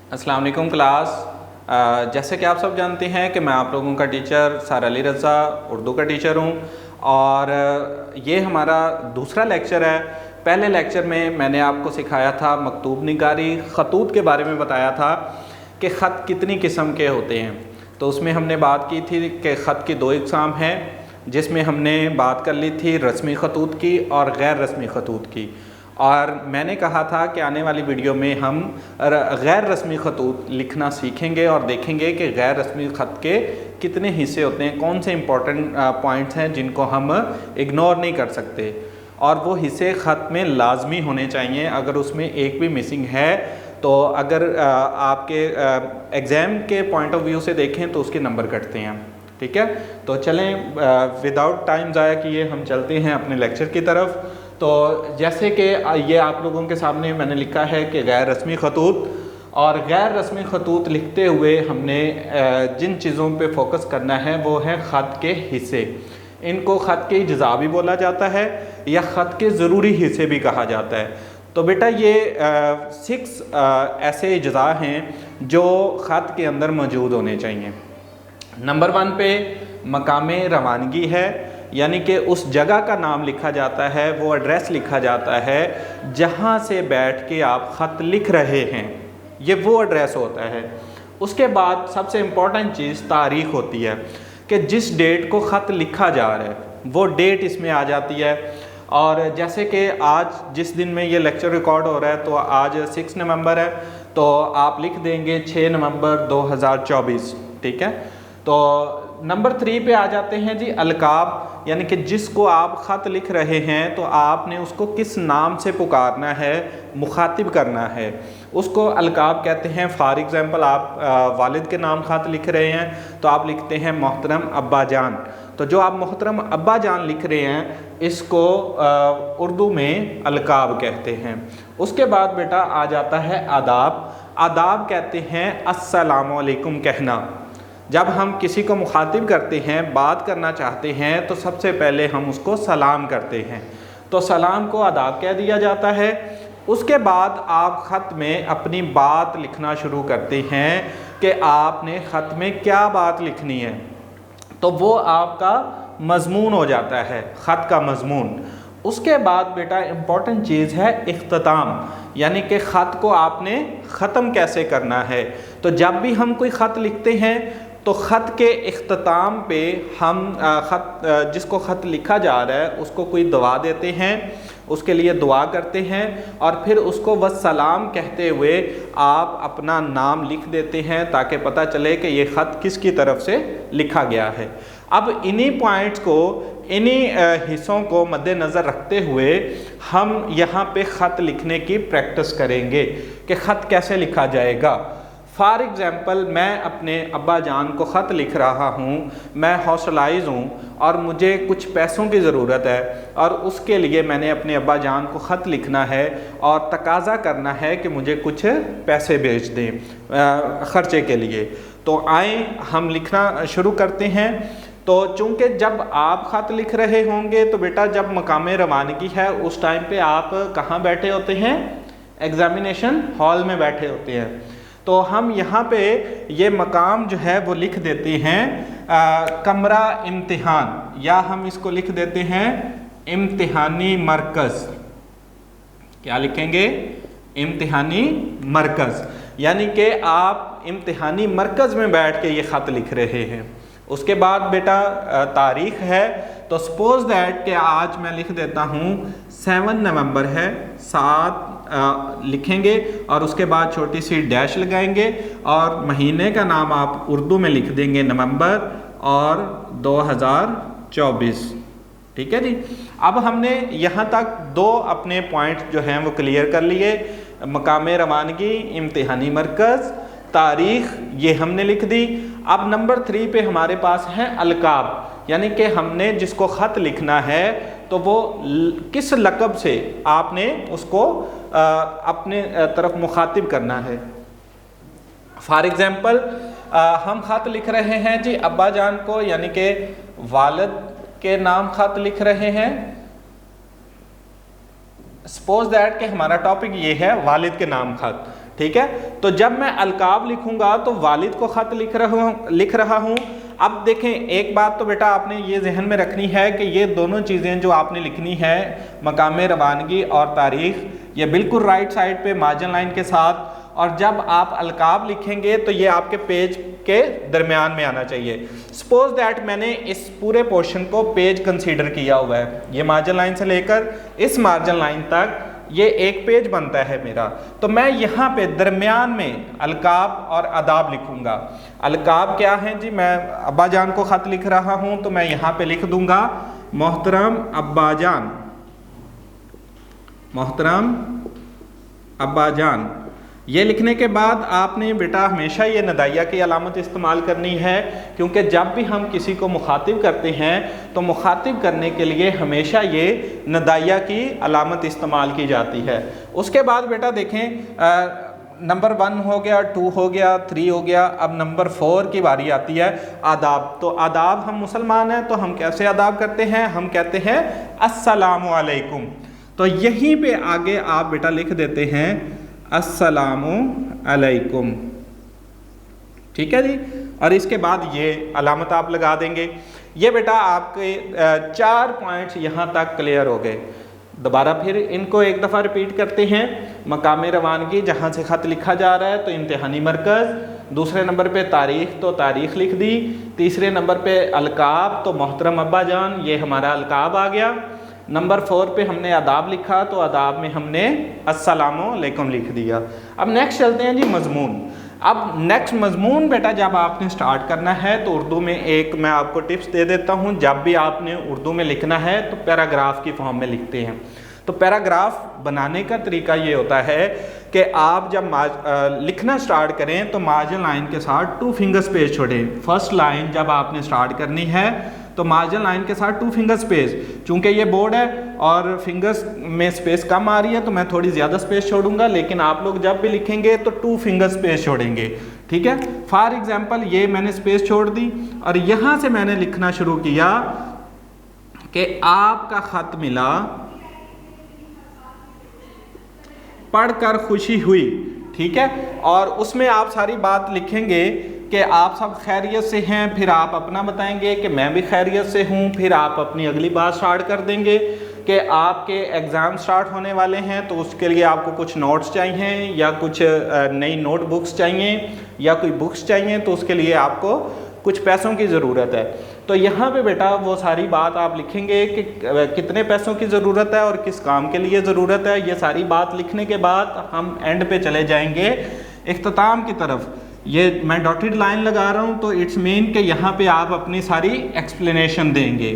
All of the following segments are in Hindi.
अस्सलाम वालेकुम क्लास। जैसे कि आप सब जानते हैं कि मैं आप लोगों का टीचर सर अली रज़ा उर्दू का टीचर हूं और ये हमारा दूसरा लेक्चर है। पहले लेक्चर में मैंने आपको सिखाया था मकतूब निगारी ख़तूत के बारे में बताया था कि ख़त कितनी किस्म के होते हैं। तो उसमें हमने बात की थी कि ख़त की दो इक़साम हैं, जिसमें हमने बात कर ली थी रस्मी ख़तूत की और गैर रस्मी ख़तूत की। और मैंने कहा था कि आने वाली वीडियो में हम गैर रस्मी ख़तूत लिखना सीखेंगे और देखेंगे कि गैर रस्मी ख़त के कितने हिस्से होते हैं, कौन से इम्पोर्टेंट पॉइंट्स हैं जिनको हम इग्नोर नहीं कर सकते, और वो हिस्से ख़त में लाजमी होने चाहिए। अगर उसमें एक भी मिसिंग है तो अगर आपके एग्ज़ाम के पॉइंट ऑफ व्यू से देखें तो उसके नंबर कटते हैं। ठीक है, तो चलें विदाउट टाइम ज़ाया किए हम चलते हैं अपने लेक्चर की तरफ। तो जैसे कि ये आप लोगों के सामने मैंने लिखा है कि गैर रस्मी ख़तूत, और गैर रस्मी ख़तूत लिखते हुए हमने जिन चीज़ों पे फोकस करना है वो है ख़त के हिस्से। इनको ख़त के इज्ज़ा भी बोला जाता है या ख़त के ज़रूरी हिस्से भी कहा जाता है। तो बेटा ये 6 ऐसे इज्ज़ा हैं जो ख़त के अंदर मौजूद होने चाहिए। नंबर 1 पे मकामे रवानगी है, यानी कि उस जगह का नाम लिखा जाता है, वो एड्रेस लिखा जाता है जहाँ से बैठ के आप ख़त लिख रहे हैं, ये वो एड्रेस होता है। उसके बाद सबसे इम्पॉर्टेंट चीज़ तारीख़ होती है कि जिस डेट को ख़त लिखा जा रहा है वो डेट इसमें आ जाती है। और जैसे कि आज जिस दिन में ये लेक्चर रिकॉर्ड हो रहा है तो आज 6 नवंबर है, तो आप लिख देंगे 6 नवंबर 2024। ठीक है, तो नंबर 3 पे आ जाते हैं जी अलकाब, यानी कि जिसको आप ख़त लिख रहे हैं तो आपने उसको किस नाम से पुकारना है, मुखातिब करना है, उसको अलकाब कहते हैं। फॉर एग्ज़ाम्पल आप वालिद के नाम ख़त लिख रहे हैं तो आप लिखते हैं मोहतरम अब्बा जान। तो जो आप मोहतरम अब्बा जान लिख रहे हैं इसको उर्दू में अलकाब कहते हैं। उसके बाद बेटा आ जाता है आदाब। आदाब कहते हैं अस्सलामु अलैकुम कहना। जब हम किसी को मुखातिब करते हैं, बात करना चाहते हैं, तो सबसे पहले हम उसको सलाम करते हैं, तो सलाम को आदाब कह दिया जाता है। उसके बाद आप ख़त में अपनी बात लिखना शुरू करते हैं कि आपने ख़त में क्या बात लिखनी है, तो वो आपका मज़मून हो जाता है, ख़त का मज़मून। उसके बाद बेटा इम्पॉर्टेंट चीज़ है इख्तिताम, यानी कि ख़त को आपने ख़त्म कैसे करना है। तो जब भी हम कोई ख़त लिखते हैं तो ख़त के इख्तिताम पे हम जिसको ख़त लिखा जा रहा है उसको कोई दुआ देते हैं, उसके लिए दुआ करते हैं, और फिर उसको वस्सलाम कहते हुए आप अपना नाम लिख देते हैं ताकि पता चले कि ये ख़त किसकी तरफ से लिखा गया है। अब इन्हीं पॉइंट्स को, इन्हीं हिस्सों को मद्देनज़र रखते हुए हम यहाँ पे ख़त लिखने की प्रैक्टिस करेंगे कि ख़त कैसे लिखा जाएगा। फॉर एग्ज़ाम्पल मैं अपने अब्बा जान को ख़त लिख रहा हूँ, मैं हॉस्टलाइज हूँ और मुझे कुछ पैसों की ज़रूरत है, और उसके लिए मैंने अपने अब्बा जान को ख़त लिखना है और तकाज़ा करना है कि मुझे कुछ पैसे भेज दें ख़र्चे के लिए। तो आए हम लिखना शुरू करते हैं। तो चूँकि जब आप ख़त लिख रहे होंगे तो बेटा जब मकामे रवानगी है उस टाइम पे आप कहाँ बैठे होते हैं, एग्ज़ामिनेशन हॉल में बैठे होते हैं। तो हम यहाँ पे ये मकाम जो है वो लिख देते हैं कमरा इम्तिहान, या हम इसको लिख देते हैं इम्तिहानी मरकज़। क्या लिखेंगे, इम्तिहानी मरकज़, यानी कि आप इम्तिहानी मरकज़ में बैठ के ये ख़त लिख रहे हैं। उसके बाद बेटा तारीख़ है, तो सपोज़ दैट कि आज मैं लिख देता हूँ 7 नवंबर है, 7 लिखेंगे और उसके बाद छोटी सी डैश लगाएंगे और महीने का नाम आप उर्दू में लिख देंगे नवंबर और 2024। ठीक है जी। अब हमने यहाँ तक 2 अपने पॉइंट जो हैं वो क्लियर कर लिए, मकामे रवानगी, इम्तिहानी मरकज़, तारीख़, ये हमने लिख दी। अब नंबर 3 पे हमारे पास है अलकाब, यानी कि हमने जिसको ख़त लिखना है तो वो किस लक़ब से आपने उसको अपने तरफ मुखातिब करना है। फॉर एग्ज़ाम्पल हम ख़त लिख रहे हैं जी अब्बा जान को, यानी कि वालिद के नाम ख़त लिख रहे हैं। सपोज दैट कि हमारा टॉपिक ये है वालिद के नाम ख़त। ठीक है। तो जब मैं अलकाब लिखूंगा तो वालिद को ख़त लिख रहा हूँ। अब देखें, एक बात तो बेटा आपने ये जहन में रखनी है कि ये दोनों चीज़ें जो आपने लिखनी है, मकाम रवानगी और तारीख़, ये बिल्कुल राइट साइड पे मार्जिन लाइन के साथ, और जब आप अलकाब लिखेंगे तो ये आपके पेज के दरमियान में आना चाहिए। सपोज दैट मैंने इस पूरे पोर्शन को पेज कंसीडर किया हुआ है, ये मार्जिन लाइन से लेकर इस मार्जिन लाइन तक ये एक पेज बनता है मेरा, तो मैं यहाँ पे दरमियान में अलकाब और आदाब लिखूंगा। अलकाब क्या है जी, मैं अब्बा जान को ख़त लिख रहा हूँ तो मैं यहाँ पे लिख दूंगा मोहतरम अब्बा जान, मोहतरम अब्बा जान। ये लिखने के बाद आपने बेटा हमेशा ये नदाइया की अलामत इस्तेमाल करनी है, क्योंकि जब भी हम किसी को मुखातिब करते हैं तो मुखातिब करने के लिए हमेशा ये नदाइया की अलामत इस्तेमाल की जाती है। उसके बाद बेटा देखें, नंबर 1 हो गया, 2 हो गया, 3 हो गया, अब नंबर 4 की बारी आती है आदाब। तो आदाब, हम मुसलमान हैं तो हम कैसे आदाब करते हैं, हम कहते हैं अस्सलामु अलैकुम। तो यहीं पे आगे आप बेटा लिख देते हैं अस्सलामु अलैकुम, ठीक है जी। और इसके बाद ये अलामत आप लगा देंगे। ये बेटा आपके 4 पॉइंट्स यहाँ तक क्लियर हो गए। दोबारा फिर इनको एक दफ़ा रिपीट करते हैं। मकाम रवानगी, जहाँ से ख़त लिखा जा रहा है तो इम्तिहानी मरकज़। दूसरे नंबर पे तारीख़, तो तारीख़ लिख दी। तीसरे नंबर पे अलकाब, तो मोहतरम अब्बा जान, ये हमारा अलकाब आ गया। नंबर 4 पे हमने आदाब लिखा तो आदाब में हमने अस्सलामु अलैकुम लिख दिया। अब नेक्स्ट चलते हैं जी मज़मून। अब नेक्स्ट मज़मून बेटा जब आपने स्टार्ट करना है तो उर्दू में एक मैं आपको टिप्स दे देता हूँ। जब भी आपने उर्दू में लिखना है तो पैराग्राफ की फॉर्म में लिखते हैं। तो पैराग्राफ बनाने का तरीका ये होता है कि आप जब लिखना स्टार्ट करें तो मार्जिन लाइन के साथ 2 फिंगर स्पेस छोड़ें। फर्स्ट लाइन जब आपने स्टार्ट करनी है तो मार्जिन लाइन के साथ 2 फिंगर स्पेस। चूंकि ये बोर्ड है और फिंगर्स में स्पेस कम आ रही है तो मैं थोड़ी ज़्यादा स्पेस छोड़ूंगा, लेकिन आप लोग जब भी लिखेंगे तो 2 फिंगर स्पेस छोड़ेंगे, ठीक है। फॉर एग्जांपल ये मैंने स्पेस छोड़ दी और यहाँ से मैंने लिखना शुरू किया कि आपका ख़त मिला, पढ़कर खुशी हुई, ठीक है। और उसमें आप सारी बात लिखेंगे कि आप सब खैरियत से हैं, फिर आप अपना बताएंगे कि मैं भी खैरियत से हूँ, फिर आप अपनी अगली बात स्टार्ट कर देंगे कि आपके एग्ज़ाम स्टार्ट होने वाले हैं तो उसके लिए आपको कुछ नोट्स चाहिए या कुछ नई नोटबुक्स चाहिए या कोई बुक्स चाहिए, तो उसके लिए आपको कुछ पैसों की ज़रूरत है। तो यहाँ पे बेटा वो सारी बात आप लिखेंगे कि कितने पैसों की ज़रूरत है और किस काम के लिए ज़रूरत है। ये सारी बात लिखने के बाद हम एंड पे चले जाएंगे इख्तिताम की तरफ। ये मैं डॉटेड लाइन लगा रहा हूँ तो इट्स मीन कि यहाँ पे आप अपनी सारी एक्सप्लेनेशन देंगे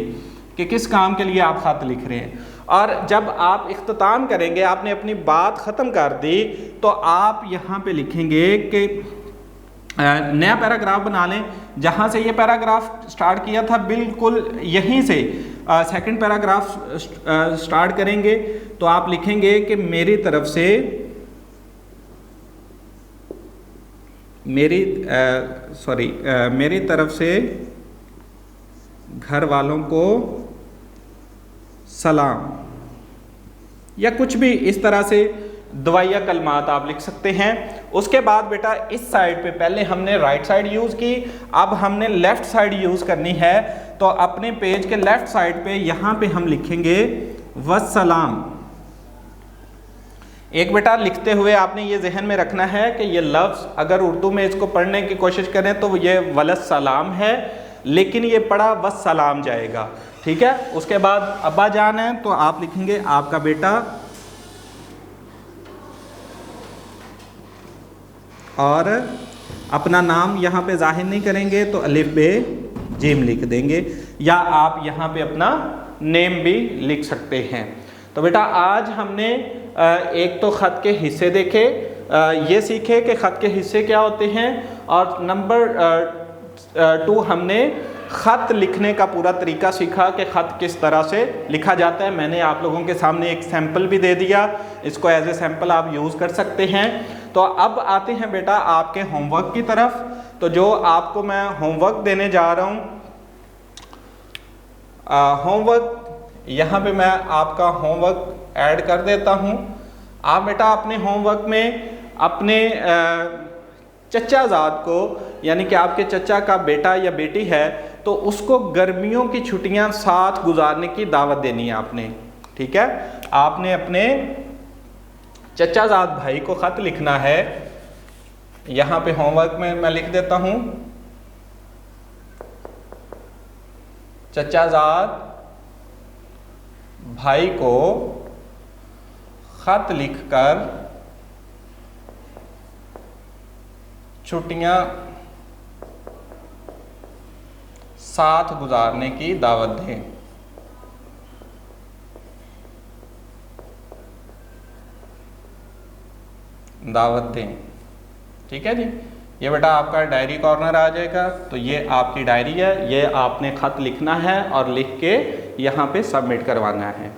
कि किस काम के लिए आप ख़त लिख रहे हैं। और जब आप इख्तिताम करेंगे, आपने अपनी बात ख़त्म कर दी, तो आप यहाँ पे लिखेंगे कि नया पैराग्राफ बना लें। जहाँ से ये पैराग्राफ स्टार्ट किया था बिल्कुल यहीं से सेकंड पैराग्राफ स्टार्ट करेंगे। तो आप लिखेंगे कि मेरी तरफ से मेरी तरफ से घर वालों को सलाम, या कुछ भी इस तरह से दवाइया कलमात आप लिख सकते हैं। उसके बाद बेटा इस साइड पे पहले हमने राइट साइड यूज़ की, अब हमने लेफ़्ट साइड यूज़ करनी है। तो अपने पेज के लेफ़्ट साइड पे यहाँ पे हम लिखेंगे वस्सलाम। एक बेटा लिखते हुए आपने ये जहन में रखना है कि ये लफ्ज़ अगर उर्दू में इसको पढ़ने की कोशिश करें तो ये वलस्सलाम है, लेकिन ये पढ़ा वस्सलाम जाएगा, ठीक है। उसके बाद अब्बा जान है तो आप लिखेंगे आपका बेटा, और अपना नाम यहाँ पे जाहिर नहीं करेंगे तो अलिफ बे जीम लिख देंगे, या आप यहाँ पे अपना नेम भी लिख सकते हैं। तो बेटा आज हमने एक तो ख़त के हिस्से देखे, ये सीखे कि ख़त के हिस्से क्या होते हैं, और नंबर 2 हमने ख़त लिखने का पूरा तरीका सीखा कि ख़त किस तरह से लिखा जाता है। मैंने आप लोगों के सामने एक सैम्पल भी दे दिया, इसको एज ए सैम्पल आप यूज़ कर सकते हैं। तो अब आते हैं बेटा आपके होमवर्क की तरफ। तो जो आपको मैं होमवर्क देने जा रहा हूँ, होमवर्क यहाँ पे मैं आपका होमवर्क ऐड कर देता हूँ। आप बेटा अपने होमवर्क में अपने चचाजाद को, यानी कि आपके चचा का बेटा या बेटी है, तो उसको गर्मियों की छुट्टियां साथ गुजारने की दावत देनी है आपने। ठीक है, आपने अपने चचाजाद भाई को ख़त लिखना है। यहाँ पे होमवर्क में मैं लिख देता हूँ, चचाजाद भाई को ख़त लिखकर छुट्टियां साथ गुजारने की दावत दें। ठीक है जी, ये बेटा आपका डायरी कॉर्नर आ जाएगा। तो ये आपकी डायरी है, ये आपने ख़त लिखना है और लिख के यहाँ पे सबमिट करवाना है।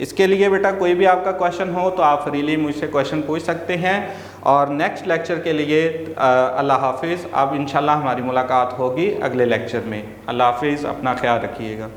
इसके लिए बेटा कोई भी आपका क्वेश्चन हो तो आप फ्रीली मुझसे क्वेश्चन पूछ सकते हैं। और नेक्स्ट लेक्चर के लिए अल्लाह हाफिज़। अब इंशाल्लाह हमारी मुलाकात होगी अगले लेक्चर में। अल्लाह हाफिज़, अपना ख्याल रखिएगा।